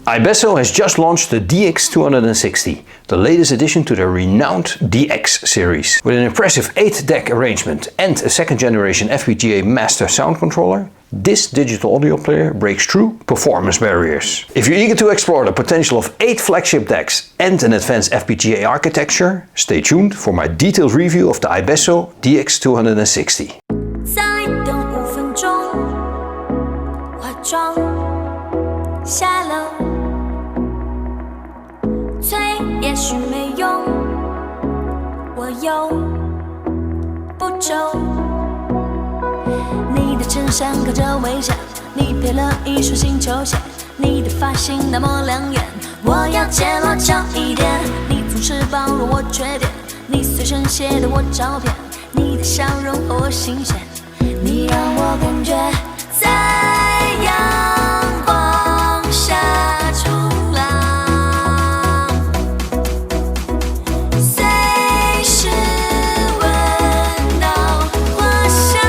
iBasso has just launched the DX260, the latest addition to the renowned DX series. With an impressive 8-deck arrangement and a second generation FPGA master sound controller, this digital audio player breaks through performance barriers. If you're eager to explore the potential of 8 flagship decks and an advanced FPGA architecture, stay tuned for my detailed review of the iBasso DX260. 再等5分钟，化妆下楼，催也许没用，我有步骤。你的衬衫靠着微笑，你配了一双新球鞋，你的发型那么亮眼，我要睫毛翘一点。你总是包容我缺点，你随身携的我照片，你的笑容和我新鲜，你让我感觉在阳光下冲浪，随时闻到花香。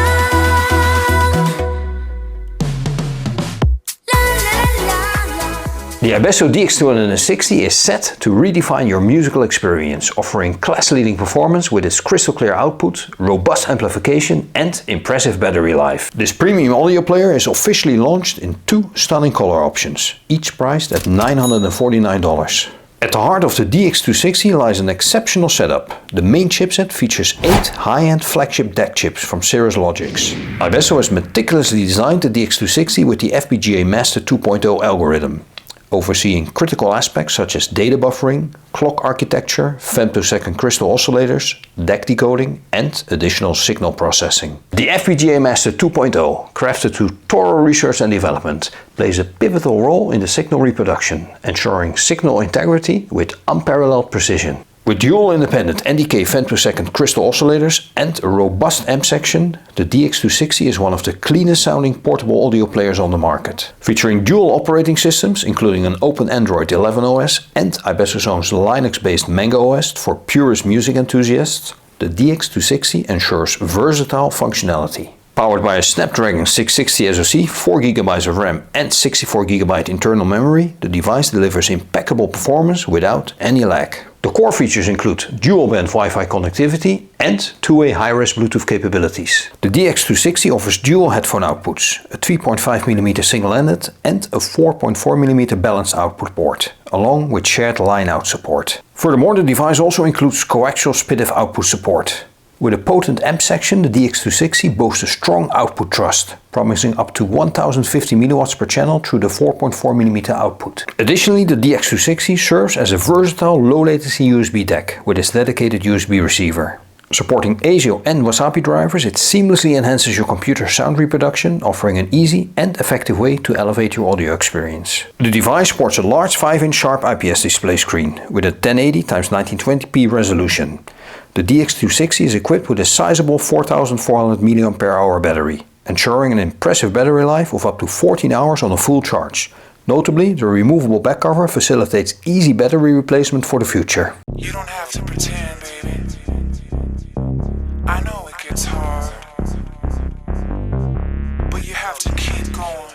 The iBasso DX260 is set to redefine your musical experience, offering class-leading performance with its crystal-clear output, robust amplification and impressive battery life. This premium audio player is officially launched in 2 stunning color options, each priced at $949. At the heart of the DX260 lies an exceptional setup. The main chipset features 8 high-end flagship DAC chips from Cirrus Logics. iBasso has meticulously designed the DX260 with the FPGA Master 2.0 algorithm, overseeing critical aspects such as data buffering, clock architecture, femtosecond crystal oscillators, DAC decoding and additional signal processing. The FPGA Master 2.0, crafted through thorough research and development, plays a pivotal role in the signal reproduction, ensuring signal integrity with unparalleled precision. With dual independent NDK femtosecond crystal oscillators and a robust amp section, the DX260 is one of the cleanest sounding portable audio players on the market. Featuring dual operating systems including an open Android 11 OS and iBasso's own Linux-based Mango OS for purist music enthusiasts, the DX260 ensures versatile functionality. Powered by a Snapdragon 660 SoC, 4GB of RAM and 64GB internal memory, the device delivers impeccable performance without any lag. The core features include dual-band Wi-Fi connectivity and two-way high-res Bluetooth capabilities. The DX260 offers dual headphone outputs, a 3.5mm single-ended and a 4.4mm balanced output port, along with shared line-out support. Furthermore, the device also includes coaxial SPDIF output support. With a potent amp section, the DX260 boasts a strong output thrust, promising up to 1050 mW per channel through the 4.4mm output. Additionally, the DX260 serves as a versatile low-latency USB DAC with its dedicated USB receiver. Supporting ASIO and Wasapi drivers, it seamlessly enhances your computer's sound reproduction, offering an easy and effective way to elevate your audio experience. The device sports a large 5-inch sharp IPS display screen with a 1080x1920p resolution. The DX260 is equipped with a sizable 4400 mAh battery, ensuring an impressive battery life of up to 14 hours on a full charge. Notably, the removable back cover facilitates easy battery replacement for the future. You don't have to pretend, baby. I know it gets hard, but you have to keep going,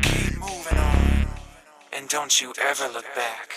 keep moving on, and don't you ever look back.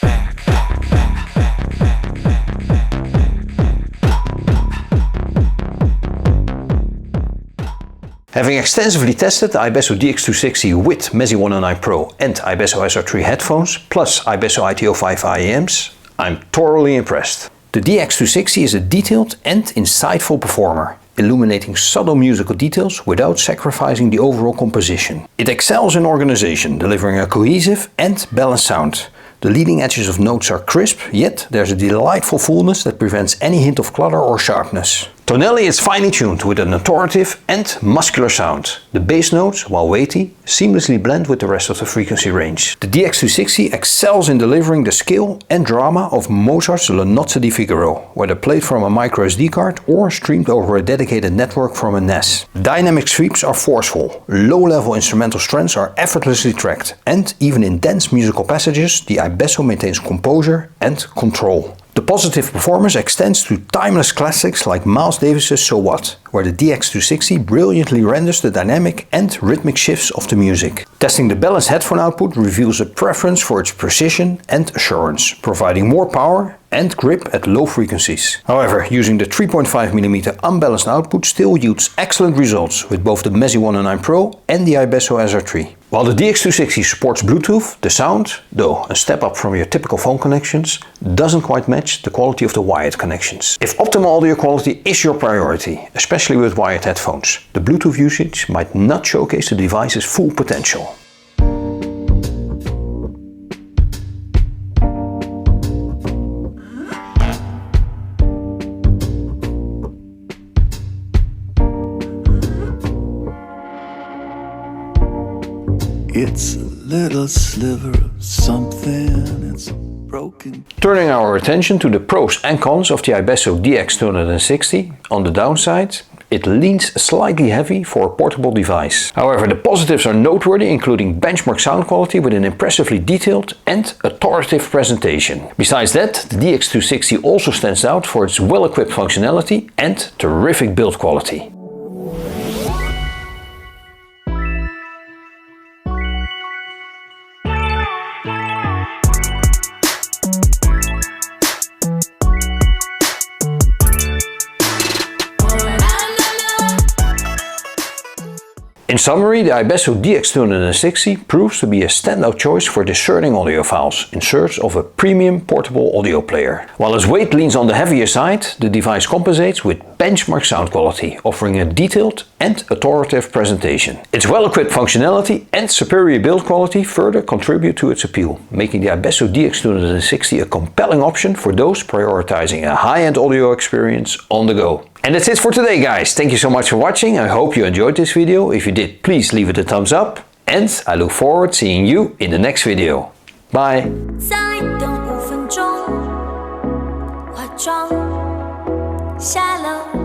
Having extensively tested the iBasso DX260 with Mezi 109 Pro and iBasso SR3 headphones, plus iBasso ITO5 IEMs, I'm thoroughly impressed. The DX260 is a detailed and insightful performer, illuminating subtle musical details without sacrificing the overall composition. It excels in organization, delivering a cohesive and balanced sound. The leading edges of notes are crisp, yet there's a delightful fullness that prevents any hint of clutter or sharpness. Tonally is finely tuned with an authoritative and muscular sound. The bass notes, while weighty, seamlessly blend with the rest of the frequency range. The DX260 excels in delivering the scale and drama of Mozart's Le Nozze di Figaro, whether played from a microSD card or streamed over a dedicated network from a NAS. Dynamic sweeps are forceful, low-level instrumental strengths are effortlessly tracked, and even in dense musical passages, the iBasso maintains composure and control. The positive performance extends to timeless classics like Miles Davis's So What, where the DX260 brilliantly renders the dynamic and rhythmic shifts of the music. Testing the balanced headphone output reveals a preference for its precision and assurance, providing more power and grip at low frequencies. However, using the 3.5mm unbalanced output still yields excellent results with both the Mezi 109 Pro and the iBasso SR3. While the DX260 supports Bluetooth, the sound, though a step up from your typical phone connections, doesn't quite match the quality of the wired connections. If optimal audio quality is your priority, especially with wired headphones, the Bluetooth usage might not showcase the device's full potential. It's a little sliver of something, it's broken. Turning our attention to the pros and cons of the iBasso DX260, on the downside, it leans slightly heavy for a portable device. However, the positives are noteworthy, including benchmark sound quality with an impressively detailed and authoritative presentation. Besides that, the DX260 also stands out for its well-equipped functionality and terrific build quality. In summary, the iBasso DX260 proves to be a standout choice for discerning audiophiles in search of a premium portable audio player. While its weight leans on the heavier side, the device compensates with benchmark sound quality, offering a detailed and authoritative presentation. Its well-equipped functionality and superior build quality further contribute to its appeal, making the iBasso DX260 a compelling option for those prioritizing a high-end audio experience on the go. And that's it for today, guys. Thank you so much for watching. I hope you enjoyed this video. If you did, please leave it a thumbs up. And I look forward to seeing you in the next video. Bye. 再等5分钟，化妆下楼。